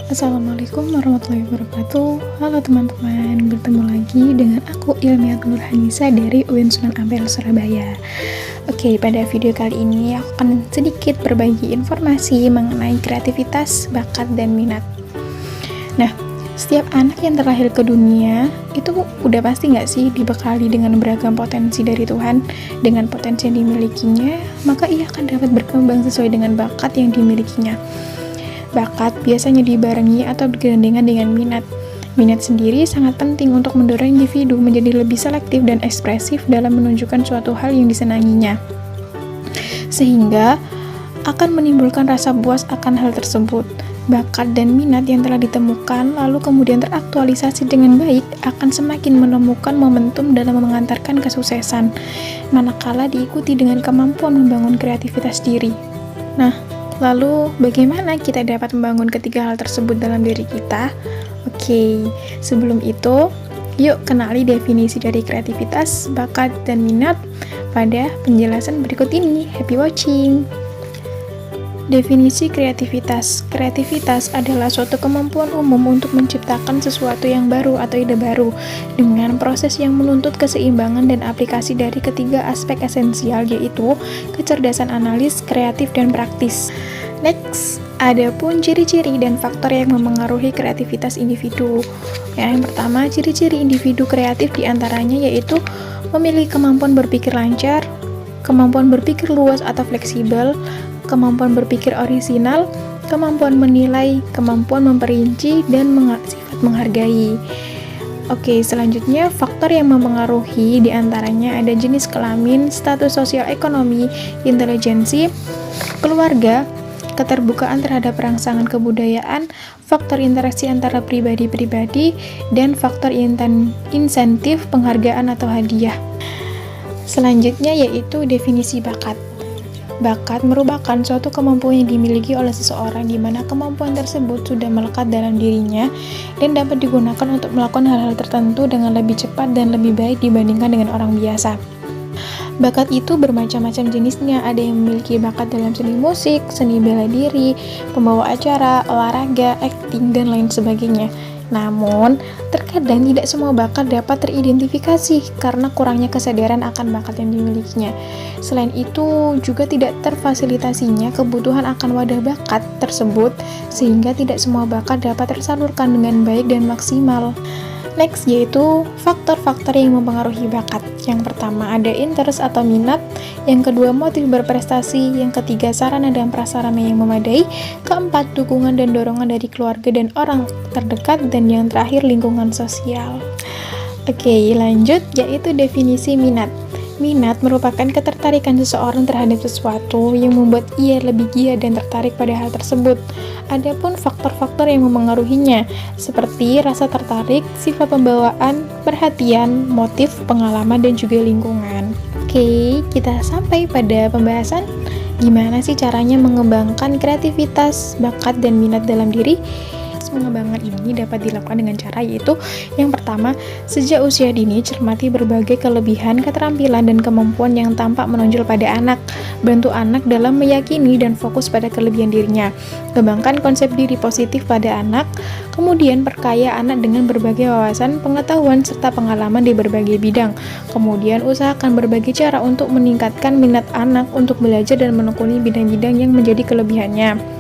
Assalamualaikum warahmatullahi wabarakatuh. Halo teman-teman, bertemu lagi dengan aku Ilmiah Nurhanisa dari UIN Sunan Ampel Surabaya. Oke, pada video kali ini aku akan sedikit berbagi informasi mengenai kreativitas, bakat, dan minat. Nah, setiap anak yang terlahir ke dunia itu udah pasti nggak sih dibekali dengan beragam potensi dari Tuhan. Dengan potensi yang dimilikinya, maka ia akan dapat berkembang sesuai dengan bakat yang dimilikinya. Bakat biasanya dibarengi atau bergandengan dengan minat. Minat sendiri sangat penting untuk mendorong individu menjadi lebih selektif dan ekspresif dalam menunjukkan suatu hal yang disenanginya, sehingga akan menimbulkan rasa puas akan hal tersebut. Bakat dan minat yang telah ditemukan lalu kemudian teraktualisasi dengan baik akan semakin menemukan momentum dalam mengantarkan kesuksesan, manakala diikuti dengan kemampuan membangun kreativitas diri. Nah, lalu bagaimana kita dapat membangun ketiga hal tersebut dalam diri kita? Oke, sebelum itu, yuk kenali definisi dari kreativitas, bakat, dan minat pada penjelasan berikut ini. Happy watching! Definisi kreativitas. Kreativitas adalah suatu kemampuan umum untuk menciptakan sesuatu yang baru atau ide baru dengan proses yang menuntut keseimbangan dan aplikasi dari ketiga aspek esensial, yaitu kecerdasan analis, kreatif, dan praktis. Next, ada pun ciri-ciri dan faktor yang memengaruhi kreativitas individu. Yang pertama, ciri-ciri individu kreatif diantaranya yaitu memiliki kemampuan berpikir lancar, kemampuan berpikir luas atau fleksibel, kemampuan berpikir orisinal, kemampuan menilai, kemampuan memperinci, dan sifat menghargai. Oke, selanjutnya faktor yang mempengaruhi diantaranya ada jenis kelamin, status sosial ekonomi, intelijensi, keluarga, keterbukaan terhadap rangsangan kebudayaan, faktor interaksi antara pribadi-pribadi, dan faktor insentif penghargaan atau hadiah. Selanjutnya yaitu definisi bakat. Bakat merupakan suatu kemampuan yang dimiliki oleh seseorang di mana kemampuan tersebut sudah melekat dalam dirinya dan dapat digunakan untuk melakukan hal-hal tertentu dengan lebih cepat dan lebih baik dibandingkan dengan orang biasa. Bakat itu bermacam-macam jenisnya, ada yang memiliki bakat dalam seni musik, seni bela diri, pembawa acara, olahraga, akting, dan lain sebagainya. Namun, terkadang tidak semua bakat dapat teridentifikasi karena kurangnya kesadaran akan bakat yang dimilikinya. Selain itu, juga tidak terfasilitasinya kebutuhan akan wadah bakat tersebut, sehingga tidak semua bakat dapat tersalurkan dengan baik dan maksimal. Next, yaitu faktor-faktor yang mempengaruhi bakat. Yang pertama ada interest atau minat, yang kedua motif berprestasi, yang ketiga sarana dan prasarana yang memadai, keempat dukungan dan dorongan dari keluarga dan orang terdekat, dan yang terakhir lingkungan sosial. Oke, lanjut, yaitu definisi minat. Minat merupakan ketertarikan seseorang terhadap sesuatu yang membuat ia lebih giat dan tertarik pada hal tersebut. Adapun faktor-faktor yang memengaruhinya, seperti rasa tertarik, sifat pembawaan, perhatian, motif, pengalaman, dan juga lingkungan. Oke, kita sampai pada pembahasan gimana sih caranya mengembangkan kreativitas, bakat, dan minat dalam diri. Pengembangan ini dapat dilakukan dengan cara yaitu yang pertama, sejak usia dini cermati berbagai kelebihan, keterampilan, dan kemampuan yang tampak menonjol pada anak. Bantu anak dalam meyakini dan fokus pada kelebihan dirinya. Kembangkan konsep diri positif pada anak. Kemudian perkaya anak dengan berbagai wawasan, pengetahuan, serta pengalaman di berbagai bidang. Kemudian usahakan berbagai cara untuk meningkatkan minat anak untuk belajar dan menekuni bidang-bidang yang menjadi kelebihannya.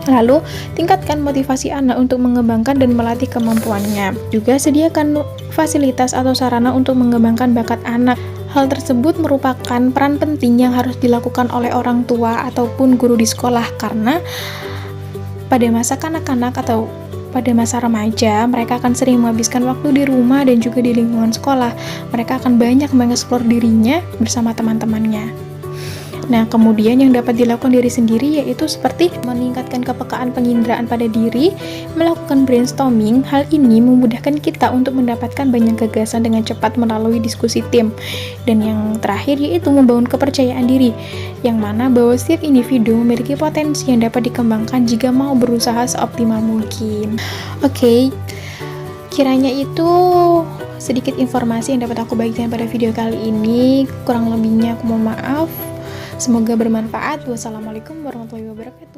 Lalu, tingkatkan motivasi anak untuk mengembangkan dan melatih kemampuannya. Juga sediakan fasilitas atau sarana untuk mengembangkan bakat anak. Hal tersebut merupakan peran penting yang harus dilakukan oleh orang tua ataupun guru di sekolah, karena pada masa kanak-kanak atau pada masa remaja, mereka akan sering menghabiskan waktu di rumah dan juga di lingkungan sekolah. Mereka akan banyak mengeksplor dirinya bersama teman-temannya. Nah, kemudian yang dapat dilakukan diri sendiri yaitu seperti meningkatkan kepekaan penginderaan pada diri, melakukan brainstorming. Hal ini memudahkan kita untuk mendapatkan banyak gagasan dengan cepat melalui diskusi tim. Dan yang terakhir yaitu membangun kepercayaan diri, yang mana bahwa setiap individu memiliki potensi yang dapat dikembangkan jika mau berusaha seoptimal mungkin. Oke, kiranya itu sedikit informasi yang dapat aku bagikan pada video kali ini. Kurang lebihnya aku mohon maaf. Semoga bermanfaat. Wassalamualaikum warahmatullahi wabarakatuh.